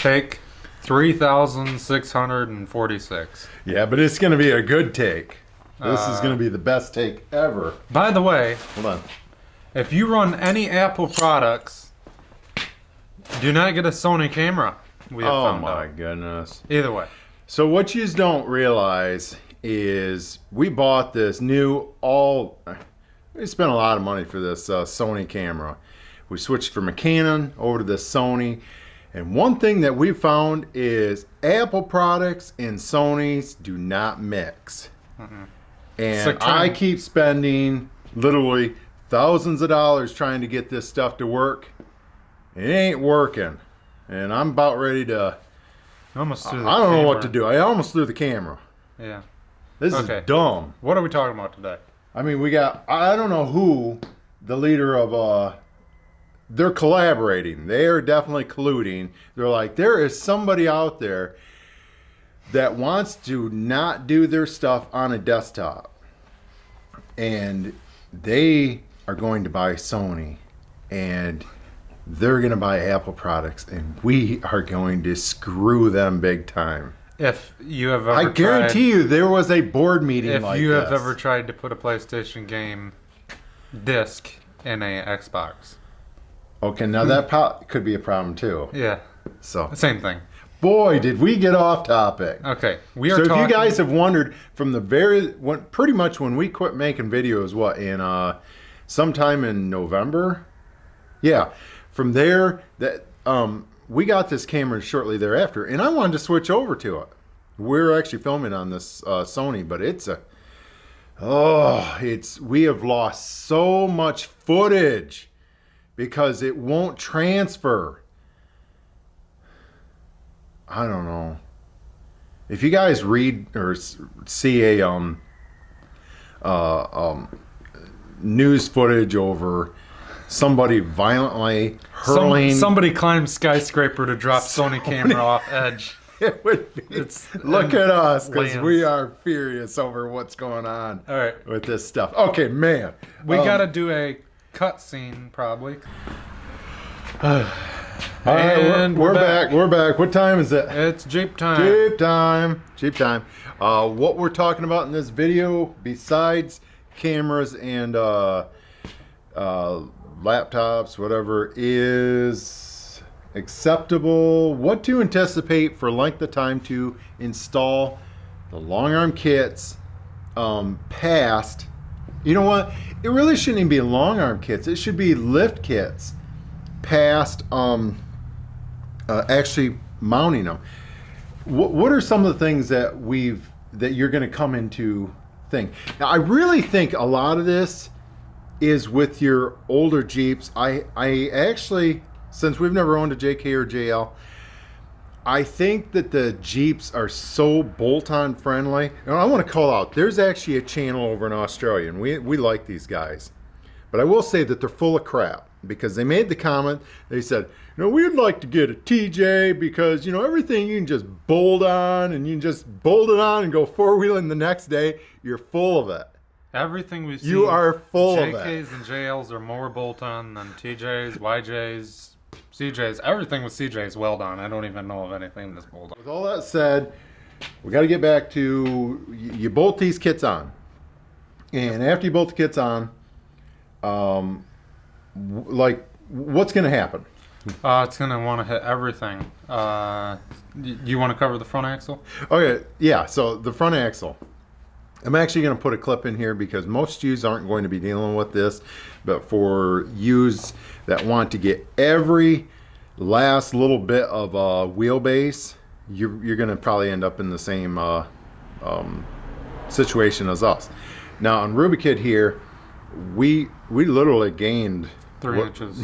Take 3,646. Yeah, but it's going to be a good take. This is going to be the best take ever. By the way, hold on. If you run any Apple products, do not get a Sony camera. We have found out. Oh my goodness. Either way. So what you don't realize is we bought this new we spent a lot of money for this Sony camera. We switched from a Canon over to this Sony. And one thing that we found is Apple products and Sony's do not mix. And I keep spending literally thousands of dollars trying to get this stuff to work. It ain't working. And I'm about ready to... I don't know what to do. I almost threw the camera. Yeah. This is dumb. What are we talking about today? I mean, we got... I don't know who the leader of... they're collaborating. They are definitely colluding. They're like, there is somebody out there that wants to not do their stuff on a desktop. And they are going to buy Sony. And they're going to buy Apple products. And we are going to screw them big time. If you have ever I guarantee you there was a board meeting like this. If you have ever tried to put a PlayStation game disc in a Xbox. Okay, now that could be a problem too. Yeah. So same thing. Boy, did we get off topic. Okay, we are. So if you guys have wondered from the pretty much when we quit making videos, what in sometime in November? Yeah. From there, we got this camera shortly thereafter, and I wanted to switch over to it. We're actually filming on this Sony, but we have lost so much footage because it won't transfer. I don't know. If you guys read or see a news footage over somebody violently hurling... Somebody climbed skyscraper to drop Sony camera off edge. It would be. Look at us, because we are furious over what's going on with this stuff. Okay, man. We got to do a cut scene, probably. All right, we're back. We're back. What time is it? It's Jeep time. Jeep time. Jeep time. What we're talking about in this video, besides cameras and laptops, whatever, is acceptable. What to anticipate for length of time to install the long arm kits past. You know what? It really shouldn't even be long arm kits. It should be lift kits past actually mounting them. What are some of the things that you're going to come into thing? Now, I really think a lot of this is with your older Jeeps. I actually, since we've never owned a JK or JL, I think that the Jeeps are so bolt-on friendly. And I want to call out, there's actually a channel over in Australia, and we like these guys. But I will say that they're full of crap, because they made the comment, they said, we'd like to get a TJ because, everything you can just bolt on, and you can just bolt it on and go four-wheeling the next day. You're full of it. Everything we've seen, you are full of it. JKs and JLs are more bolt-on than TJs, YJs, CJs. Everything with CJ is weld on. I don't even know of anything that's bolt on. With all that said, we got to get back to, you bolt these kits on. And after you bolt the kits on, what's going to happen? It's going to want to hit everything. You want to cover the front axle? Okay, yeah, so the front axle. I'm actually going to put a clip in here because most yous aren't going to be dealing with this, but for yous that want to get every last little bit of wheelbase, you're going to probably end up in the same situation as us. Now on RubyKid here, we literally gained 3 inches,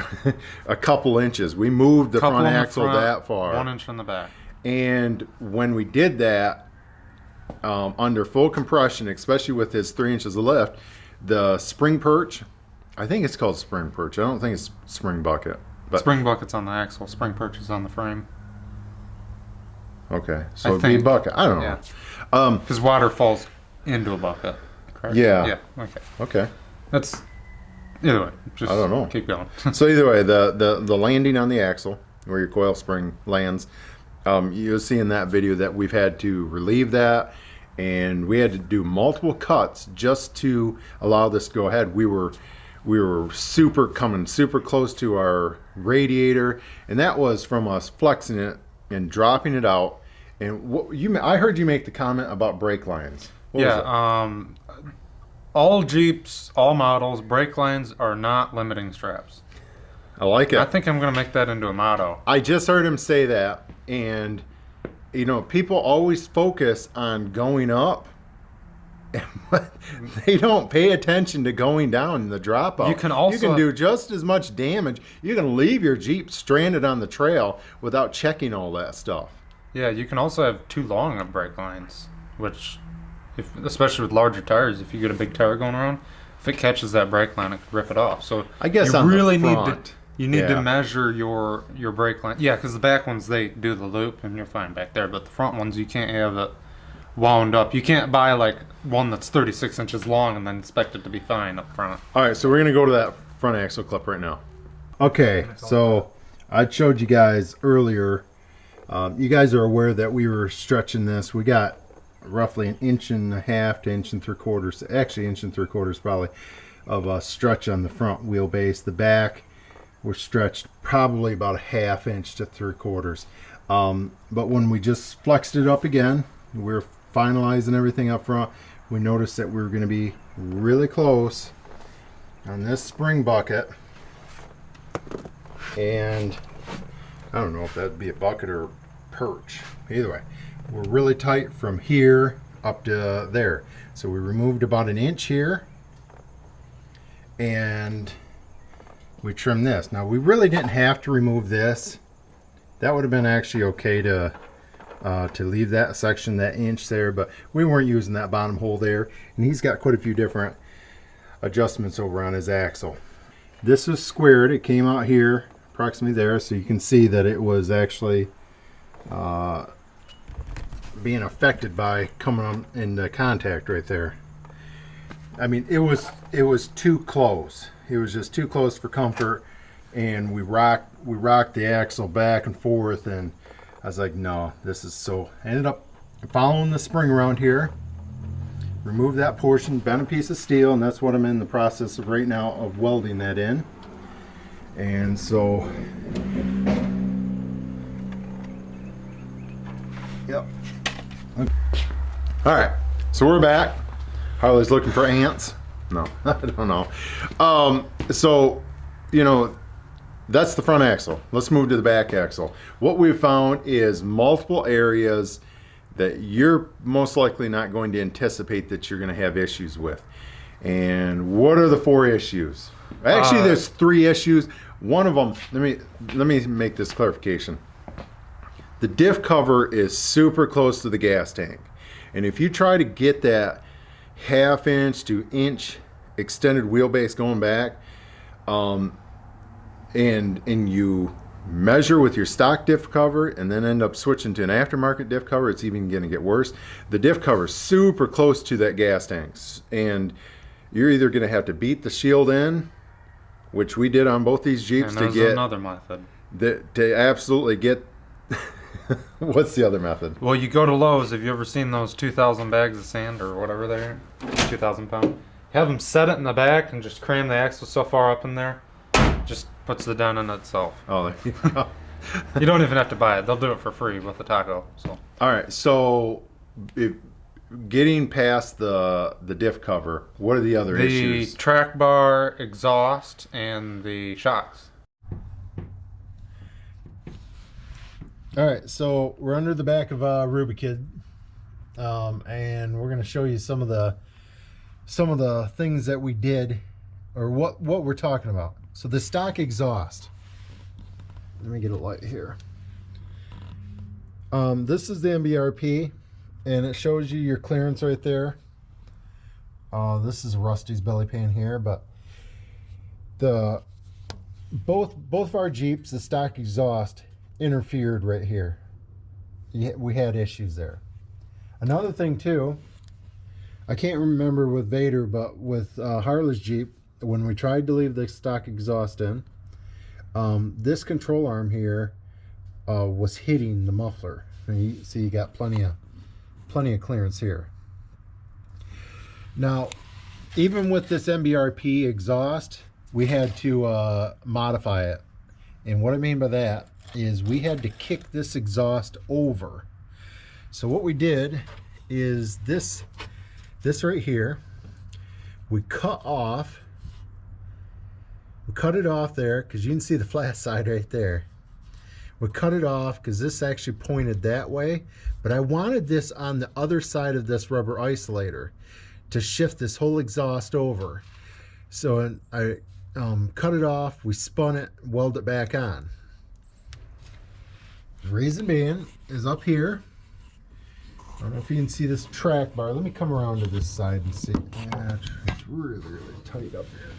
a couple inches. We moved the front axle that far, 1 inch in the back, and when we did that, under full compression, especially with his 3 inches of lift, the spring perch, I think it's called spring perch. I don't think it's spring bucket. But spring bucket's on the axle. Spring perch is on the frame. Okay, so it'd be a bucket. I don't know. Because water falls into a bucket. Correct? Yeah. Yeah. Okay. Okay. That's either way. Just I don't know. Keep going. So either way, the landing on the axle where your coil spring lands, You'll see in that video that we've had to relieve that, and we had to do multiple cuts just to allow this to go ahead. We were coming super close to our radiator, and that was from us flexing it and dropping it out. And I heard you make the comment about brake lines. All Jeeps, all models, brake lines are not limiting straps. I like it. I think I'm going to make that into a motto. I just heard him say that, and people always focus on going up. They don't pay attention to going down in the dropout. You can do just as much damage. You can leave your Jeep stranded on the trail without checking all that stuff. Yeah, you can also have too long of brake lines, which, especially with larger tires, if you get a big tire going around, if it catches that brake line, it could rip it off. So I guess you really need to measure your brake line. Yeah, because the back ones, they do the loop and you're fine back there, but the front ones, you can't have it wound up. You can't buy like one that's 36 inches long and then expect it to be fine up front. All right, so we're gonna go to that front axle clip right now. Okay, so I showed you guys earlier. You guys are aware that we were stretching this. We got roughly 1.5 inches to 1 3/4, actually 1 3/4 probably, of a stretch on the front wheelbase. The back, we're stretched probably about 1/2 inch to 3/4. But when we just flexed it up again, we're finalizing everything up front, we noticed that we were going to be really close on this spring bucket, and I don't know if that'd be a bucket or a perch. Either way, we're really tight from here up to there. So we removed about 1 inch here, and we trimmed this. Now we really didn't have to remove this. That would have been actually okay to leave that section, that inch there, but we weren't using that bottom hole there, and he's got quite a few different adjustments over on his axle. This is squared. It came out here approximately there, so you can see that it was actually being affected by coming into contact right there. I mean, it was too close. It was just too close for comfort, and we rocked the axle back and forth, and I was like, no, this is so. I ended up following the spring around here, removed that portion, bent a piece of steel, and that's what I'm in the process of right now, of welding that in. And so, yep. All right, so we're back. Harley's looking for ants. No, I don't know. So, that's the front axle. Let's move to the back axle. What we've found is multiple areas that you're most likely not going to anticipate that you're going to have issues with. And what are the 4 issues? Actually, there's 3 issues. One of them, let me make this clarification. The diff cover is super close to the gas tank. And if you try to get that 1/2 inch to inch extended wheelbase going back, and you measure with your stock diff cover and then end up switching to an aftermarket diff cover, it's even going to get worse. The diff cover is super close to that gas tanks, and you're either going to have to beat the shield in, which we did on both these Jeeps, and to get another method to absolutely get. What's the other method? Well, you go to Lowe's. Have you ever seen those 2,000 bags of sand or whatever they're 2,000 pound? Have them set it in the back and just cram the axle so far up in there, just puts the dent in itself. Oh, there you go. You don't even have to buy it. They'll do it for free with the taco. So. All right. So, getting past the diff cover, what are the other issues? The track bar, exhaust, and the shocks. All right, so we're under the back of Rubikid, and we're going to show you some of the things that we did, or what we're talking about. So the stock exhaust. Let me get a light here. This is the MBRP, and it shows you your clearance right there. This is Rusty's belly pan here, but both of our Jeeps, the stock exhaust interfered right here. We had issues there. Another thing too, I can't remember with Vader, but with Harley's Jeep, when we tried to leave the stock exhaust in, this control arm here was hitting the muffler. And you see, you got plenty of clearance here. Now, even with this MBRP exhaust, we had to modify it. And what I mean by that is we had to kick this exhaust over. So what we did is this right here, we cut it off there, because you can see the flat side right there. We cut it off because this actually pointed that way, but I wanted this on the other side of this rubber isolator to shift this whole exhaust over. So I cut it off, we spun it, welded it back on. The reason being is up here, I don't know if you can see this track bar. Let me come around to this side and see. Yeah, it's really tight up here.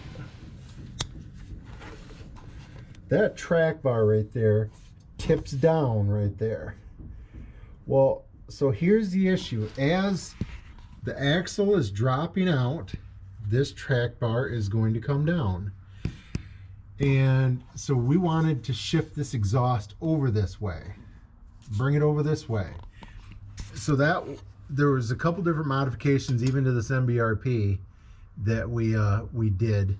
That track bar right there tips down right there. Well, so here's the issue. As the axle is dropping out, this track bar is going to come down. And so we wanted to shift this exhaust over this way, bring it over this way. So that there was a couple different modifications even to this MBRP that we did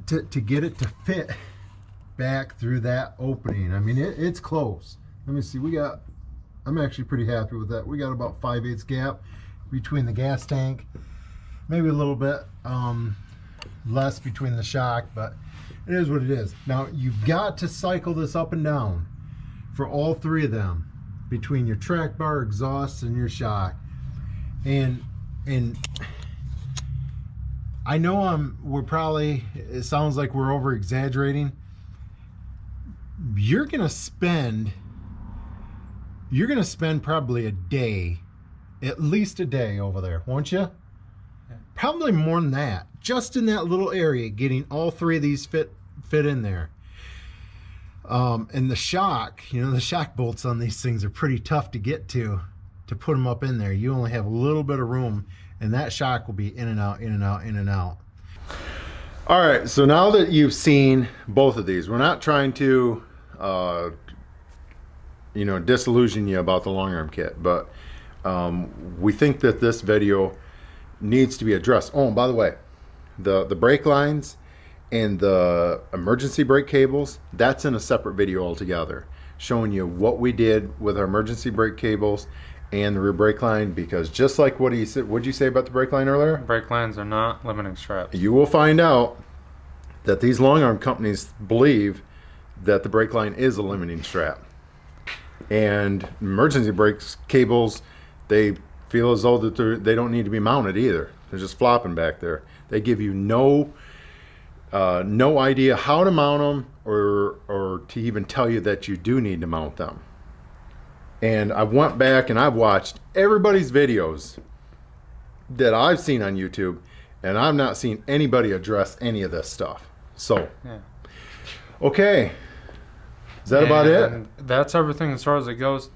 to get it to fit back through that opening. I mean, it's close. Let me see, I'm actually pretty happy with that. We got about 5/8 gap between the gas tank, maybe a little bit less between the shock, but it is what it is. Now you've got to cycle this up and down for all three of them, between your track bar, exhaust, and your shock. And I know it sounds like we're over exaggerating. You're gonna spend probably a day, at least a day over there, won't you? Yeah. Probably more than that, just in that little area, getting all three of these fit in there. And the shock, the shock bolts on these things are pretty tough to get to put them up in there. You only have a little bit of room, and that shock will be in and out, in and out, in and out. All right, so now that you've seen both of these, we're not trying to disillusion you about the long arm kit, but we think that this video needs to be addressed. Oh, and by the way, the brake lines and the emergency brake cables, that's in a separate video altogether, showing you what we did with our emergency brake cables and the rear brake line, because just like what did you say about the brake line earlier? Brake lines are not limiting straps. You will find out that these long arm companies believe that the brake line is a limiting strap. And emergency brake cables, they feel as though that they don't need to be mounted either. They're just flopping back there. They give you no idea how to mount them, or to even tell you that you do need to mount them. And I went back and I've watched everybody's videos that I've seen on YouTube, and I've not seen anybody address any of this stuff. So, yeah. Okay. Is that about it? That's everything as far as it goes.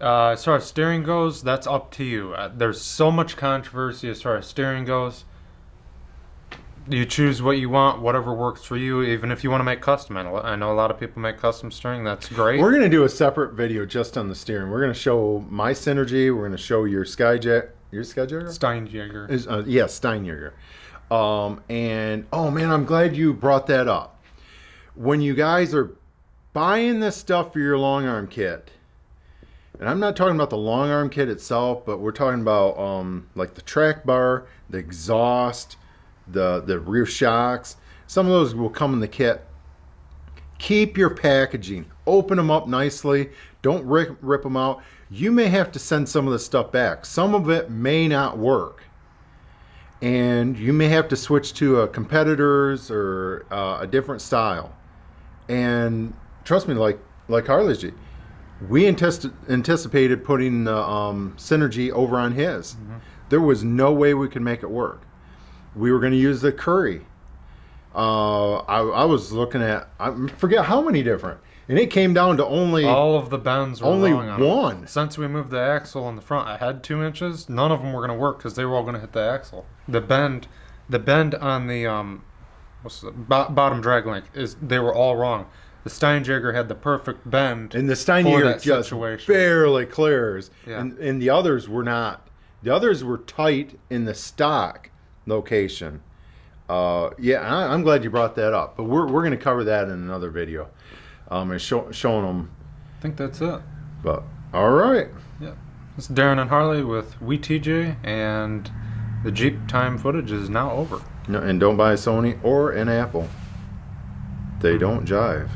As far as steering goes, that's up to you. There's so much controversy as far as steering goes. You choose what you want, whatever works for you, even if you want to make custom. I know a lot of people make custom steering. That's great. We're going to do a separate video just on the steering. We're going to show my Synergy. We're going to show your Skyjet. Your Skyjaeger? Steinjager. Yeah, Steinjaeger. And, oh man, I'm glad you brought that up. When you guys are buying this stuff for your long arm kit, and I'm not talking about the long arm kit itself, but we're talking about like the track bar, the exhaust, the rear shocks. Some of those will come in the kit. Keep your packaging. Open them up nicely. Don't rip them out. You may have to send some of the stuff back. Some of it may not work, and you may have to switch to a competitor's or a different style. And trust me, like Harley's G, we anticipated putting the Synergy over on his. Mm-hmm. There was no way we could make it work. We were going to use the Curry. I was looking at, I forget how many different, and it came down to only all of the bends were only wrong on one. Since we moved the axle in the front, I had 2 inches. None of them were going to work because they were all going to hit the axle. The bend on the bottom drag link they were all wrong. The Steinjäger had the perfect bend. And the for Steinjäger that just situation. barely clears. Yeah. And the others were not. The others were tight in the stock location. I'm glad you brought that up. But we're going to cover that in another video. And showing them. I think that's it. But all right. Yeah. This is Darren and Harley with WeTJ, and the Jeep time footage is now over. No, and don't buy a Sony or an Apple. They don't jive.